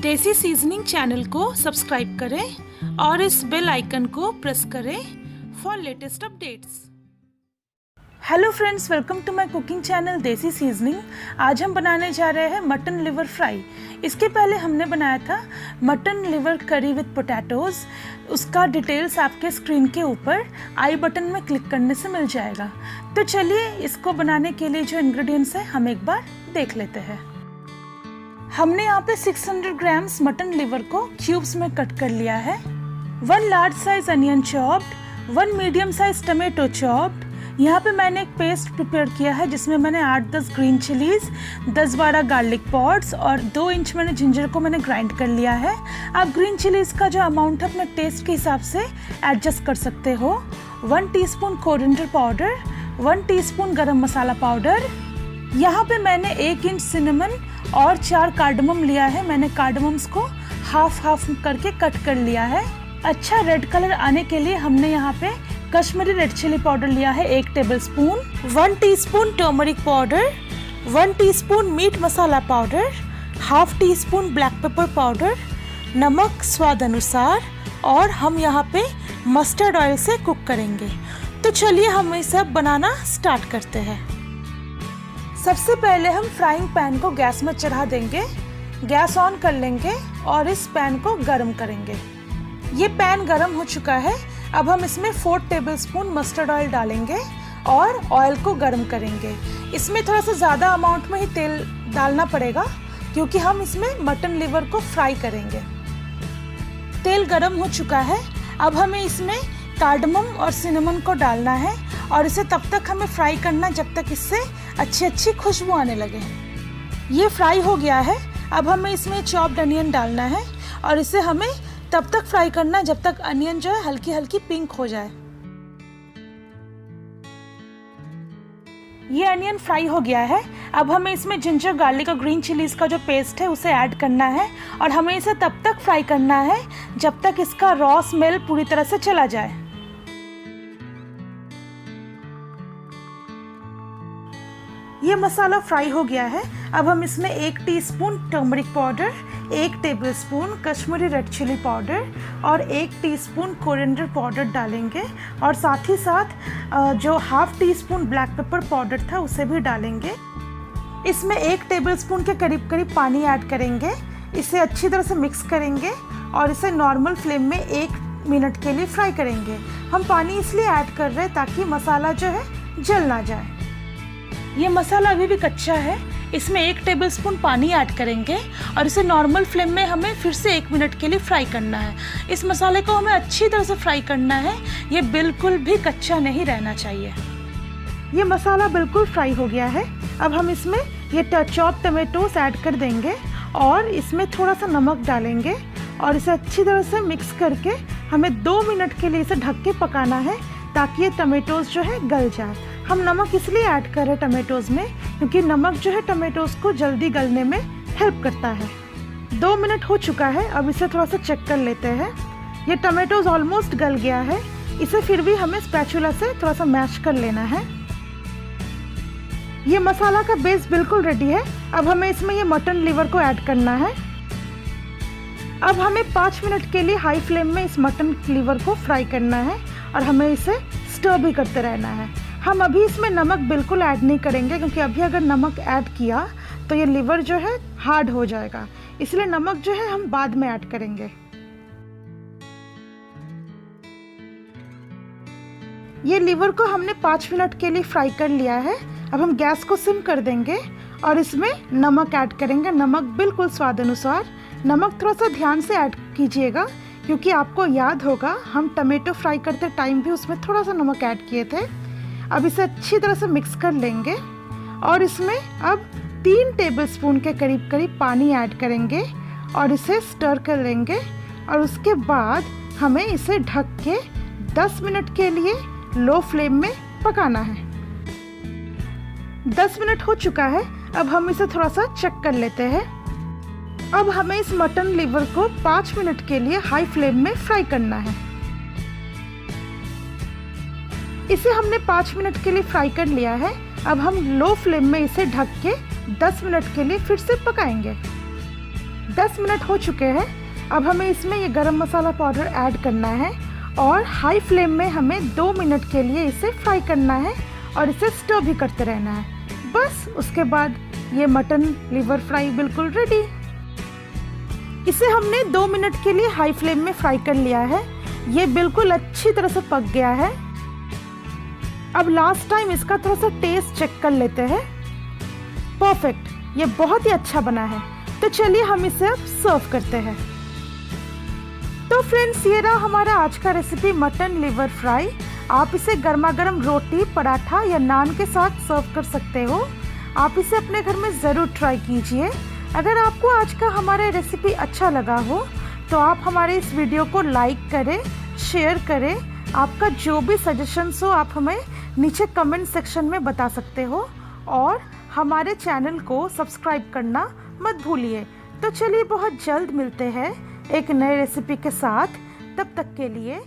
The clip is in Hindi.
देसी सीजनिंग चैनल को सब्सक्राइब करें और इस बेल आइकन को प्रेस करें for latest updates. Hello friends, welcome to my cooking channel Desi seasoning. आज हम बनाने जा रहे हैं मटन लिवर फ्राई। इसके पहले हमने बनाया था मटन लिवर करी विद पोटैटोज़। उसका डिटेल्स आपके स्क्रीन के ऊपर आई बटन में क्लिक करने से मिल जाएगा। तो चलिए इसको बनाने के लिए जो इंग्रेडिएंट्स हैं हम एक बार देख लेते हैं। हमने यहाँ पे 600 ग्राम्स मटन लिवर को क्यूब्स में कट कर लिया है। 1 large size onion chopped, 1 medium size tomato chopped. यहाँ पे मैंने एक पेस्ट प्रिपेयर किया है जिसमें मैंने 8-10 ग्रीन चिलीज, 10-12 गार्लिक पॉट्स और 2 इंच मैंने जिंजर को मैंने ग्राइंड कर लिया है। आप ग्रीन चिलीज का जो अमाउंट है अपने टेस्ट के हिसाब से एडजस्ट कर सकते हो। 1 टीस्पून कोरिएंडर पाउडर, 1 टीस्पून गरम मसाला पाउडर। यहाँ पे मैंने 1 इंच सिनेमन और 4 कार्डमम लिया है। मैंने कार्डमम्स को हाफ करके कट कर लिया है। अच्छा रेड कलर आने के लिए हमने यहाँ पे कश्मीरी रेड चिली पाउडर लिया है 1 tablespoon, 1 teaspoon turmeric powder, 1 teaspoon meat masala powder, half teaspoon black pepper powder, नमक स्वाद अनुसार और हम यहाँ पे मस्टर्ड ऑयल से कुक करेंगे। तो चलिए हम ये सब बनाना स्टार्ट करते हैं। सबसे पहले हम फ्राइंग पैन को गैस में चढ़ा देंगे, गैस ऑन कर लेंगे और इस पैन को गर्म करेंगे। ये पैन गर्म हो चुका है। अब हम इसमें 4 टेबलस्पून मस्टर्ड ऑयल डालेंगे और ऑयल को गर्म करेंगे। इसमें थोड़ा सा ज़्यादा अमाउंट में ही तेल डालना पड़ेगा क्योंकि हम इसमें मटन लिवर को फ्राई करेंगे। तेल गर्म हो चुका है। अब हमें इसमें कार्डमम और सिनेमन को डालना है और इसे तब तक हमें फ्राई करना जब तक इससे अच्छी खुशबू आने लगे। ये फ्राई हो गया है। अब हमें इसमें चॉप्ड अनियन डालना है और इसे हमें तब तक फ्राई करना जब तक अनियन जो है हल्की पिंक हो जाए। ये अनियन फ्राई हो गया है। अब हमें इसमें जिंजर गार्लिक और ग्रीन चिलीज का जो पेस्ट है उसे ऐड करना है और हमें इसे तब तक फ्राई करना है जब तक इसका रॉ स्मेल पूरी तरह से चला जाए। ये मसाला फ्राई हो गया है। अब हम इसमें 1 teaspoon turmeric powder, 1 tablespoon Kashmiri red chilli powder और 1 टीस्पून कोरिएंडर पाउडर डालेंगे और साथ ही साथ जो half teaspoon black pepper powder था उसे भी डालेंगे। इसमें 1 टेबलस्पून के करीब पानी ऐड करेंगे। इसे अच्छी तरह से मिक्स करेंगे और इसे नॉर्मल फ्लेम में 1 मिनट के लिए फ्राई करेंगे। हम पानी इसलिए ऐड कर रहे हैं ताकि मसाला जो है जल ना जाए। ये मसाला अभी भी कच्चा है। इसमें 1 टेबलस्पून पानी ऐड करेंगे और इसे नॉर्मल फ्लेम में हमें फिर से 1 मिनट के लिए फ्राई करना है। इस मसाले को हमें अच्छी तरह से फ्राई करना है। ये बिल्कुल भी कच्चा नहीं रहना चाहिए। ये मसाला बिल्कुल फ्राई हो गया है। अब हम इसमें ये चॉप टमेटोस ऐड कर देंगे और इसमें थोड़ा सा नमक डालेंगे और इसे अच्छी तरह से मिक्स करके हमें 2 मिनट के लिए इसे ढक के पकाना है ताकि ये टमेटोस जो है गल जाए। हम नमक इसलिए ऐड कर रहे हैं टमेटोज़ में क्योंकि नमक जो है टमेटोज़ को जल्दी गलने में हेल्प करता है। 2 मिनट हो चुका है। अब इसे थोड़ा सा चेक कर लेते हैं। ये टमेटोज़ ऑलमोस्ट गल गया है। इसे फिर भी हमें स्पैचुला से थोड़ा सा मैश कर लेना है। ये मसाला का बेस बिल्कुल रेडी है। अब हमें इसमें ये मटन लिवर को ऐड करना है। अब हमें 5 मिनट के लिए हाई फ्लेम में इस मटन लिवर को फ्राई करना है और हमें इसे स्टर भी करते रहना है। हम अभी इसमें नमक बिल्कुल ऐड नहीं करेंगे क्योंकि अभी अगर नमक ऐड किया तो ये लिवर जो है हार्ड हो जाएगा, इसलिए नमक जो है हम बाद में ऐड करेंगे। ये लिवर को हमने 5 मिनट के लिए फ्राई कर लिया है। अब हम गैस को सिम कर देंगे और इसमें नमक ऐड करेंगे। नमक बिल्कुल स्वाद अनुसार। नमक थोड़ा सा ध्यान से ऐड कीजिएगा क्योंकि आपको याद होगा हम टमेटो फ्राई करते टाइम भी उसमें थोड़ा सा नमक ऐड किए थे। अब इसे अच्छी तरह से मिक्स कर लेंगे और इसमें अब 3 टेबलस्पून के करीब पानी ऐड करेंगे और इसे स्टर कर लेंगे और उसके बाद हमें इसे ढक के 10 मिनट के लिए लो फ्लेम में पकाना है। 10 मिनट हो चुका है। अब हम इसे थोड़ा सा चेक कर लेते हैं। अब हमें इस मटन लिवर को 5 मिनट के लिए हाई फ्लेम में फ्राई करना है। इसे हमने 5 मिनट के लिए फ्राई कर लिया है। अब हम लो फ्लेम में इसे ढक के 10 मिनट के लिए फिर से पकाएंगे। 10 मिनट हो चुके हैं। अब हमें इसमें ये गरम मसाला पाउडर ऐड करना है और हाई फ्लेम में हमें 2 मिनट के लिए इसे फ्राई करना है और इसे स्टर भी करते रहना है। बस उसके बाद ये मटन लिवर फ्राई बिल्कुल रेडी। इसे हमने 2 मिनट के लिए हाई फ्लेम में फ्राई कर लिया है। ये बिल्कुल अच्छी तरह से पक गया है। अब लास्ट टाइम इसका थोड़ा सा टेस्ट चेक कर लेते हैं। परफेक्ट, ये बहुत ही अच्छा बना है। तो चलिए हम इसे अब सर्व करते हैं। तो फ्रेंड्स, ये रहा हमारा आज का रेसिपी मटन लिवर फ्राई। आप इसे गर्मा गर्म रोटी, पराठा या नान के साथ सर्व कर सकते हो। आप इसे अपने घर में ज़रूर ट्राई कीजिए। अगर आपको आज का हमारा रेसिपी अच्छा लगा हो तो आप हमारे इस वीडियो को लाइक करें, शेयर करें। आपका जो भी सजेशंस हो आप हमें नीचे कमेंट सेक्शन में बता सकते हो और हमारे चैनल को सब्सक्राइब करना मत भूलिए। तो चलिए बहुत जल्द मिलते हैं एक नए रेसिपी के साथ। तब तक के लिए